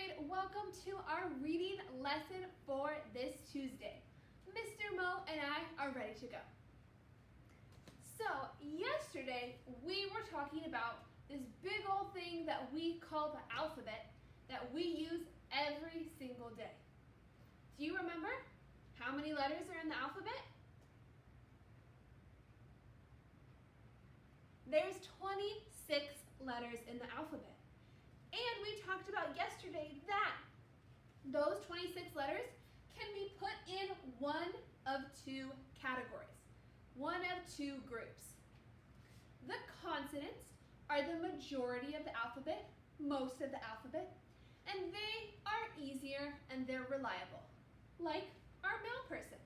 grade, welcome to our reading lesson for this Tuesday. Mr. Mo and I are ready to go. So yesterday we were talking about this big old thing that we call the alphabet that we use every single day. Do you remember how many letters are in the alphabet? There's 26 letters in the alphabet. And we talked about yesterday that those 26 letters can be put in one of two categories, one of two groups. The consonants are the majority of the alphabet, most of the alphabet, and they are easier and they're reliable, like our male person.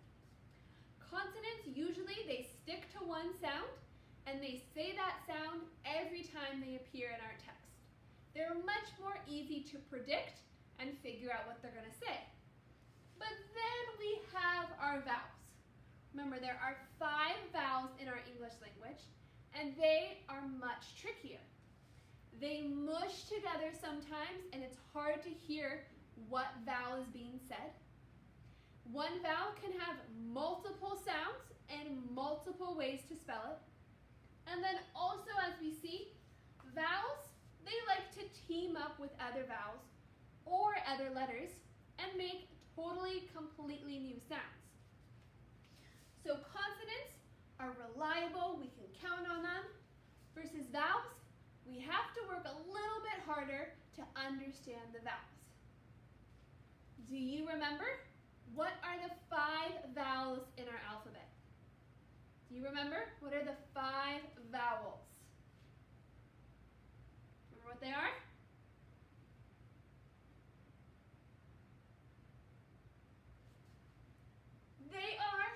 Consonants, usually they stick to one sound and they say that sound every time they appear in our text. They're much more easy to predict and figure out what they're going to say. But then we have our vowels. Remember, there are 5 vowels in our English language, and they are much trickier. They mush together sometimes, and it's hard to hear what vowel is being said. One vowel can have multiple sounds and multiple ways to spell it. And then also, as we see, vowels, they like to team up with other vowels or other letters and make totally, completely new sounds. So consonants are reliable, we can count on them, versus vowels, we have to work a little bit harder to understand the vowels. Do you remember? What are the 5 vowels in our alphabet? Do you remember? What are the 5 vowels? Remember what they are? They are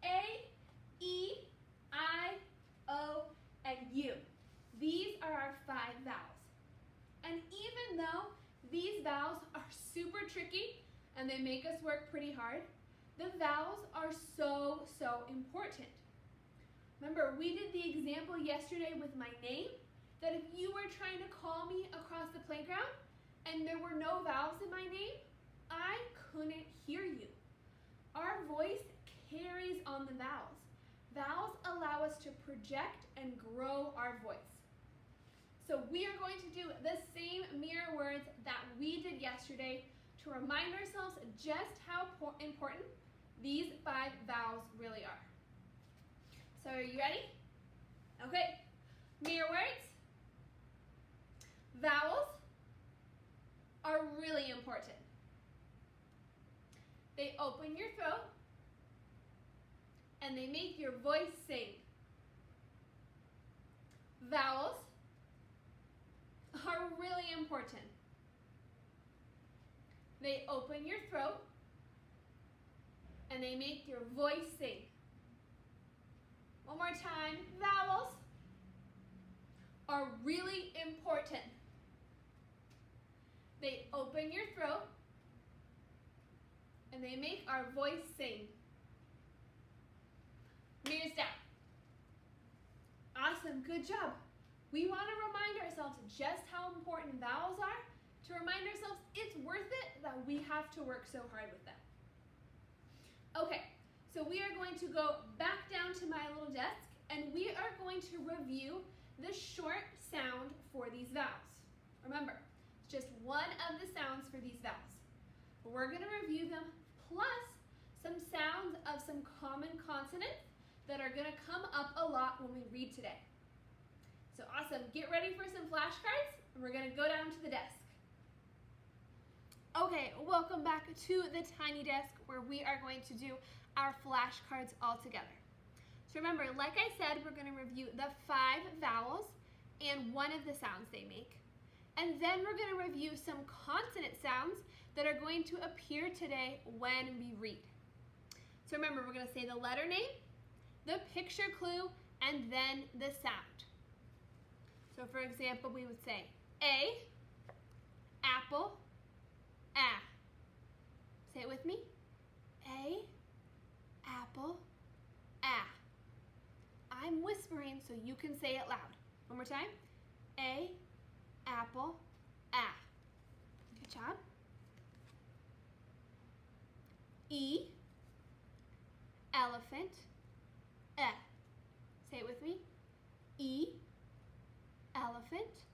A, E, I, O, and U. These are our 5 vowels. And even though these vowels are super tricky and they make us work pretty hard, the vowels are so important. Remember, we did the example yesterday with my name, that if you were trying to call me across the playground and there were no vowels in my name, I couldn't hear you. Our voice carries on the vowels. Vowels allow us to project and grow our voice. So we are going to do the same mirror words that we did yesterday to remind ourselves just how important these 5 vowels really are. So are you ready? Okay, mirror words. Vowels are really important. They open your throat and they make your voice sing. Vowels are really important. They open your throat and they make your voice sing. One more time. Vowels are really important. They open your throat and they make our voice sing. Mirrors down. Awesome, good job. We want to remind ourselves just how important vowels are, to remind ourselves it's worth it that we have to work so hard with them. Okay, so we are going to go back down to my little desk and we are going to review the short sound for these vowels. Remember, it's just one of the sounds for these vowels. We're going to review them plus some sounds of some common consonants that are going to come up a lot when we read today. So awesome, get ready for some flashcards and we're going to go down to the desk. Okay, welcome back to the tiny desk where we are going to do our flashcards all together. So remember, like I said, we're going to review the 5 vowels and one of the sounds they make. And then we're going to review some consonant sounds that are going to appear today when we read. So remember, we're going to say the letter name, the picture clue, and then the sound. So for example, we would say A, apple, ah. Say it with me. A, apple, ah. I'm whispering so you can say it loud. One more time. A, apple, ah. Good job. elephant. Eh. Say it with me. E, elephant.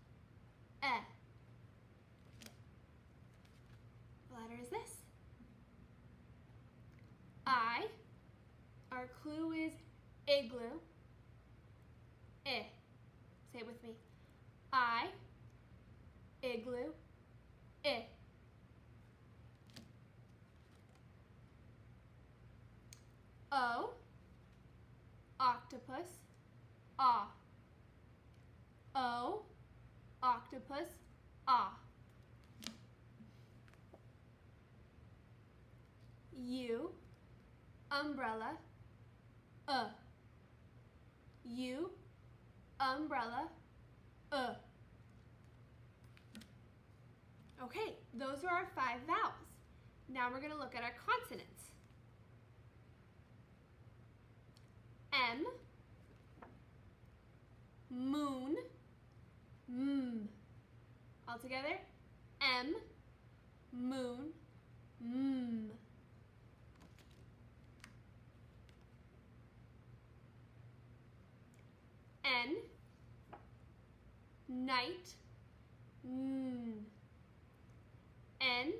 Eh. What letter is this? I. Our clue is igloo. Eh. Say it with me. I, igloo, eh. O, octopus, ah. O, octopus, ah. U, umbrella, U, umbrella, Okay, those are our 5 vowels. Now we're going to look at our consonants. M, moon, m. All together, M, moon, m. N, night, n. N,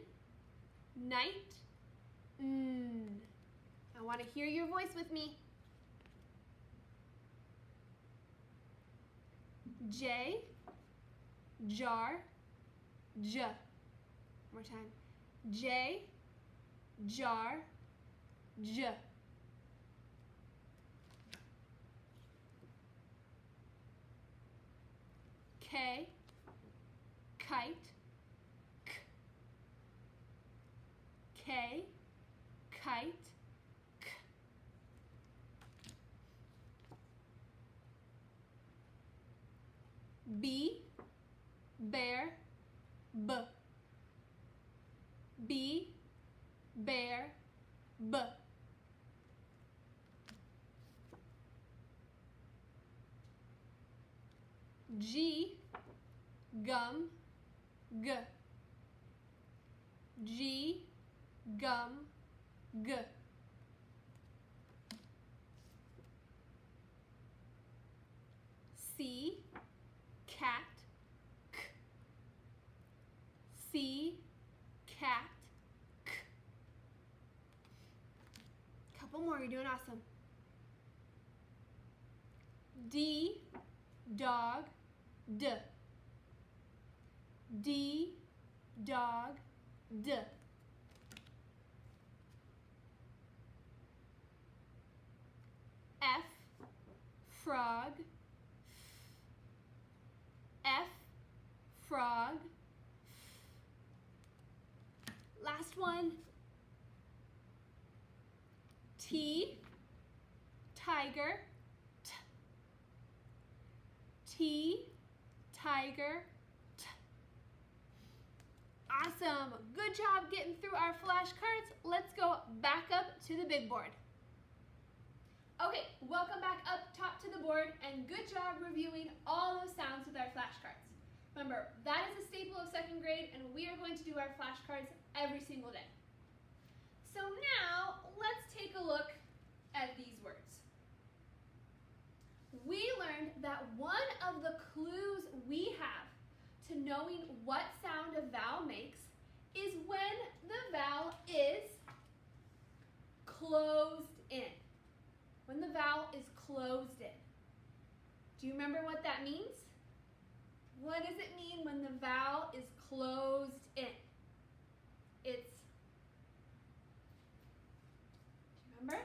night, n. I want to hear your voice with me. J, jar, j. One more time. J, jar, j. K, kite, k. K, kite, k. B, bear, b. B, bear, b. G, gum, g. G, gum, g. C, cat, k. C, cat, k. Couple more, you're doing awesome. D, dog, d. D, dog, d. F, frog, F, frog. Last one. T, tiger, t. T, tiger, t. Awesome. Good job getting through our flashcards. Let's go back up to the big board. Okay, welcome back up top to the board, and good job reviewing all those sounds with our flashcards. Remember, that is a staple of 2nd grade, and we are going to do our flashcards every single day. So now, let's take a look at these words. We learned that one of the clues we have to knowing what sound a vowel makes is when the vowel is closed in. When the vowel is closed in. Do you remember what that means? What does it mean when the vowel is closed in? Do you remember?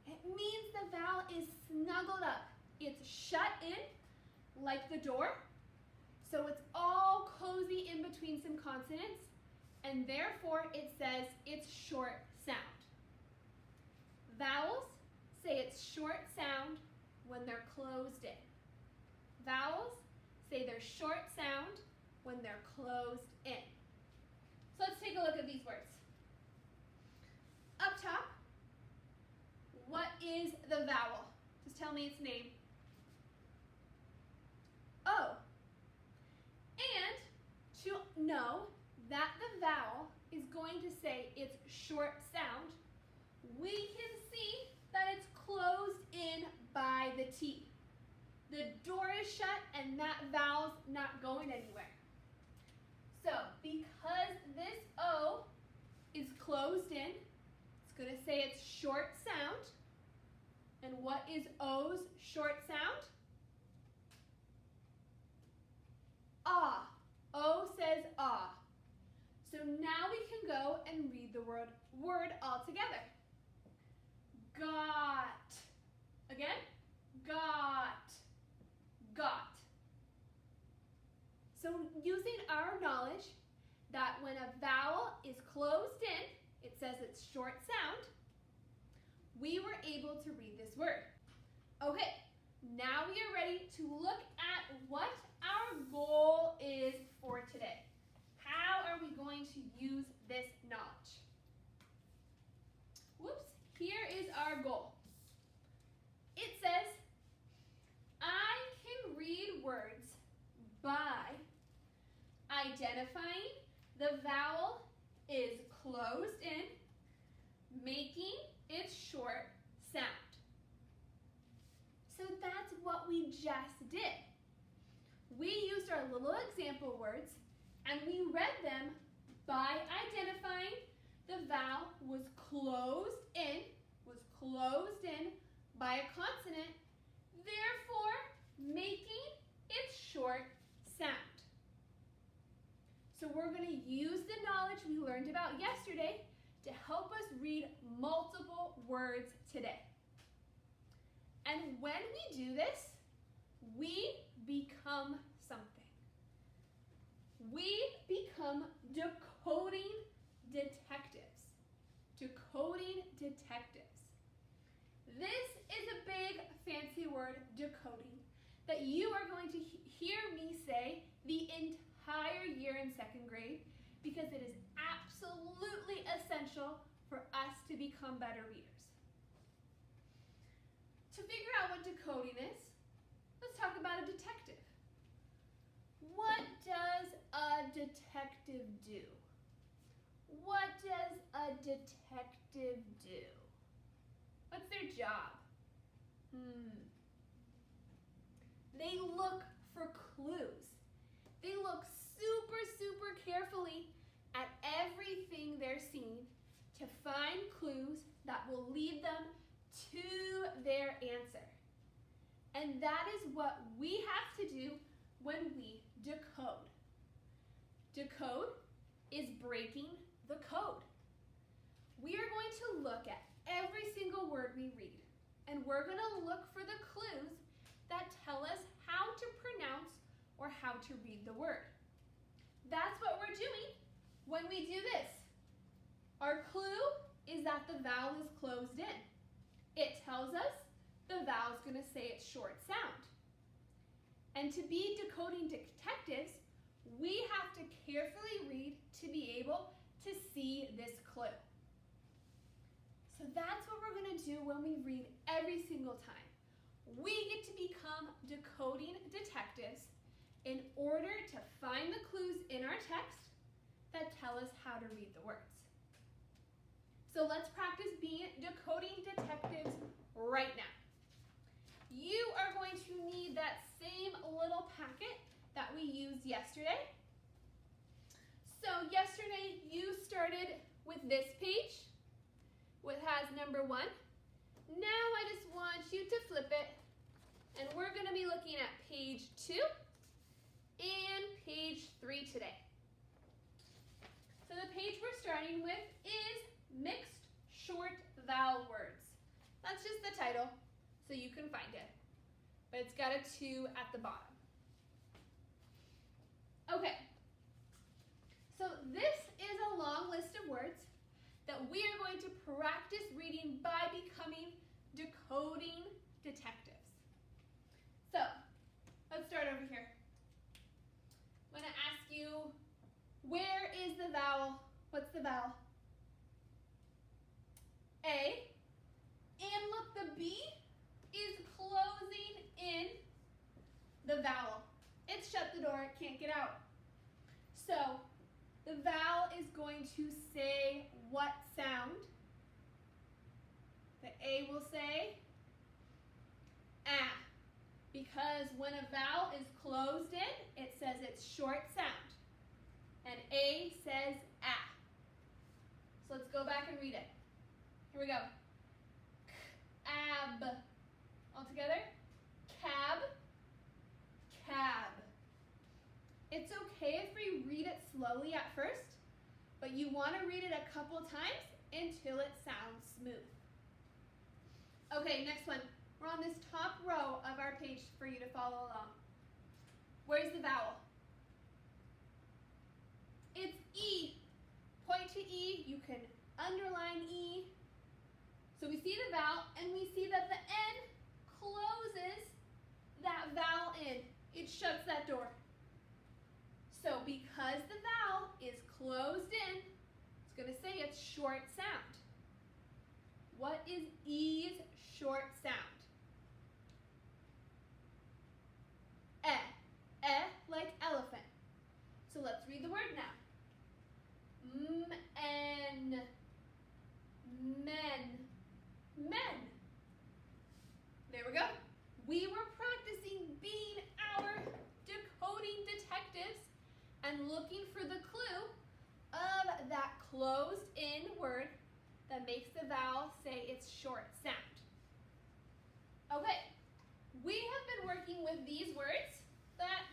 It means the vowel is snuggled up. It's shut in like the door. So it's all cozy in between some consonants. And therefore, it says it's short sound. Vowels say it's short sound when they're closed in. Vowels say they're short sound when they're closed in. So let's take a look at these words. Up top, what is the vowel? Just tell me its name. O. And to know that the vowel going to say its short sound, we can see that it's closed in by the T. The door is shut and that vowel's not going anywhere. So because this O is closed in, it's going to say its short sound. And what is O's short sound? Ah. O says ah. So now we can go and read the word all together. Got. Again, got. Got. So using our knowledge that when a vowel is closed in, it says its short sound, we were able to read this word. Okay, now we are ready to look at what our goal is for today. How are we going to use this knowledge? Whoops, here is our goal. It says, I can read words by identifying the vowel is closed in, making its short sound. So that's what we just did. We used our little example words and we read them by identifying the vowel was closed in by a consonant, therefore making its short sound. So we're going to use the knowledge we learned about yesterday to help us read multiple words today. And when we do this, we become something. We become decoding detectives. Decoding detectives. This is a big fancy word, decoding, that you are going to hear me say the entire year in second grade because it is absolutely essential for us to become better readers. To figure out what decoding is, let's talk about a detective. What does a detective do? What does a detective do? What's their job? They look for clues. They look super carefully at everything they're seeing to find clues that will lead them to their answer. And that is what we have to do when we decode. Decode is breaking the code. We are going to look at every single word we read, and we're going to look for the clues that tell us how to pronounce or how to read the word. That's what we're doing when we do this. Our clue is that the vowel is closed in. It tells us the vowel is going to say its short sound. And to be decoding detectives, we have to carefully read to be able to see this clue. So that's what we're going to do when we read every single time. We get to become decoding detectives in order to find the clues in our text that tell us how to read the words. So let's practice being decoding detectives right now. You are going to need that same little packet that we used yesterday. So yesterday you started with this page, which has number 1. Now I just want you to flip it, and we're going to be looking at page 2 and page 3 today. So the page we're starting with is Mixed Short Vowel Words. That's just the title, so you can find it. But it's got a 2 at the bottom. Okay, so this is a long list of words that we are going to practice reading by becoming decoding detectives. So, let's start over here. I'm going to ask you, where is the vowel? What's the vowel? A. And look, the B is closing in the vowel. It's shut the door, it can't get out. So, the vowel is going to say what sound? The A will say ah, because when a vowel is closed in, it says it's short sound. And A says ah. So let's go back and read it. Here we go. Ab. All together. Cab. Cab. It's okay if we read it slowly at first, but you want to read it a couple times until it sounds smooth. Okay, next one. We're on this top row of our page for you to follow along. Where's the vowel? It's E. Point to E. You can underline E. So we see the vowel and we see that the N closes that vowel in. It shuts that door. So because the vowel is closed in, it's going to say it's short sound. What is E's short sound? Eh. Eh like elephant. So let's read the word now. Men. Men. Men. There we go. We were practicing being our decoding detectives and looking for the clue of that closed in word that makes the vowel say its short sound. Okay, we have been working with these words that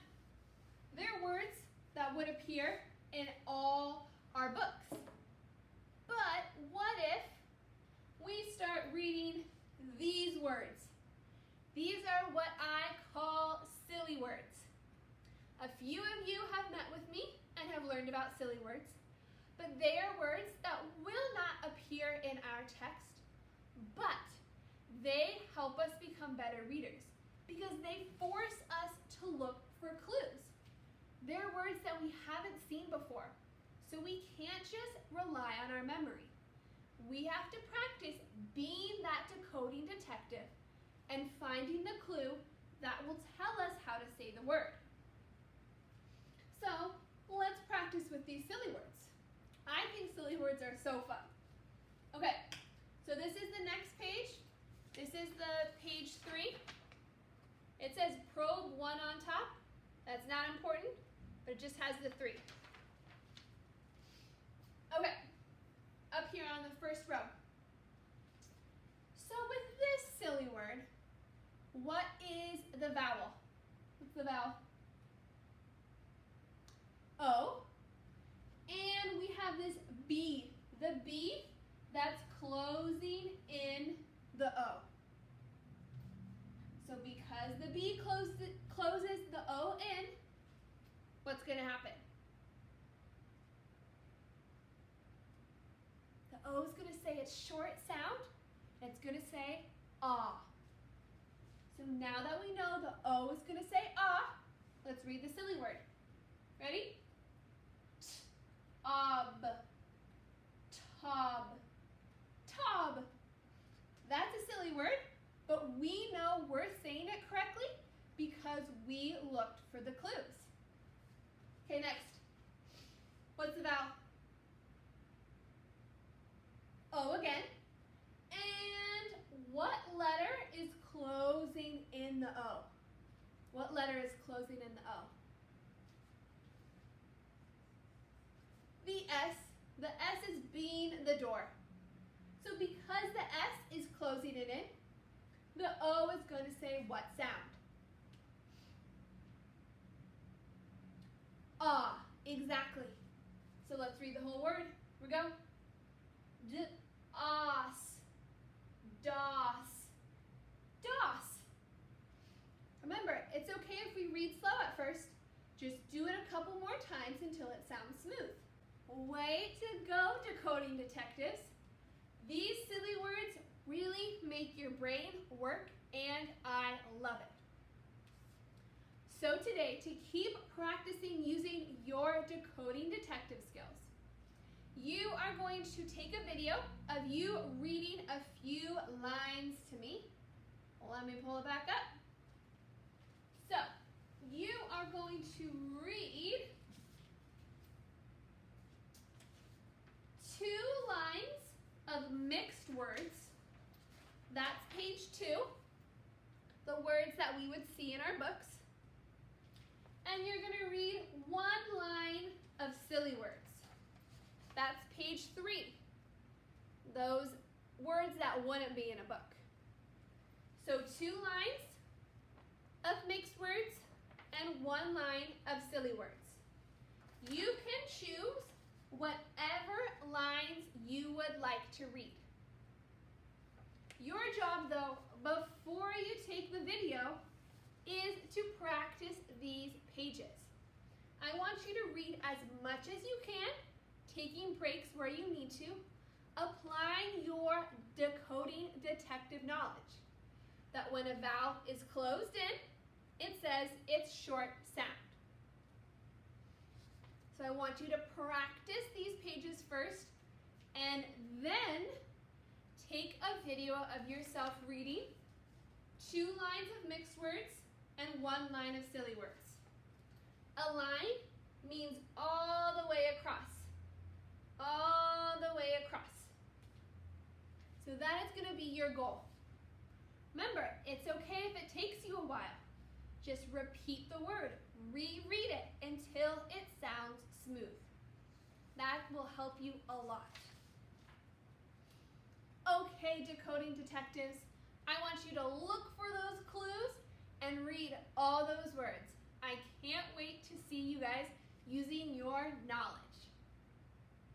they're words that would appear in all our books. But what if we start reading these words? These are what I call silly words. A few of you have met with me and have learned about silly words, but they are words that will not appear in our text, but they help us become better readers because they force us to look for clues. They're words that we haven't seen before, so we can't just rely on our memory. We have to practice being that decoding detective and finding the clue that will tell us how to say the word. So let's practice with these silly words. I think silly words are so fun. Okay, so this is the next page. This is the page 3. It says probe 1 on top. That's not important, but it just has the 3. Okay, up here on the first row. So with this silly word, what is the vowel? What's the vowel? O. And we have this B. The B that's closing in the O. So because the B closes the O in, what's going to happen? The O is going to say its short sound. It's going to say ah. So now that we know the O is going to say ah, let's read the silly word. Ready? Ob. Tob. Tob. That's a silly word, but we know we're saying it correctly because we looked for the clues. Okay, next. What's the vowel? O again. And what letter is closing in the O? What letter is closing in the O? The S. The S is being the door. So because the S is closing it in, the O is going to say what sound? Ah, exactly. So let's read the whole word. Here we go. D-os. DOS. DOS. Remember, it's okay if we read slow at first. Just do it a couple more times until it sounds smooth. Way to go, decoding detectives. These silly words really make your brain work, and I love it. So today, to keep practicing using your decoding detective skills, you are going to take a video of you reading a few lines to me. Let me pull it back up. So, you are going to read 2, the words that we would see in our books. And you're going to read one line of silly words. That's page 3. Those words that wouldn't be in a book. So 2 lines of mixed words and 1 line of silly words. You can choose whatever lines you would like to read. Your job, though, before you take the video, is to practice these pages. I want you to read as much as you can, taking breaks where you need to, applying your decoding detective knowledge. That when a vowel is closed in, it says its short sound. So I want you to practice these pages first, and then take a video of yourself reading 2 lines of mixed words and 1 line of silly words. A line means all the way across. All the way across. So that is going to be your goal. Remember, it's okay if it takes you a while. Just repeat the word. Reread it until it sounds smooth. That will help you a lot. Okay, decoding detectives, I want you to look for those clues and read all those words. I can't wait to see you guys using your knowledge.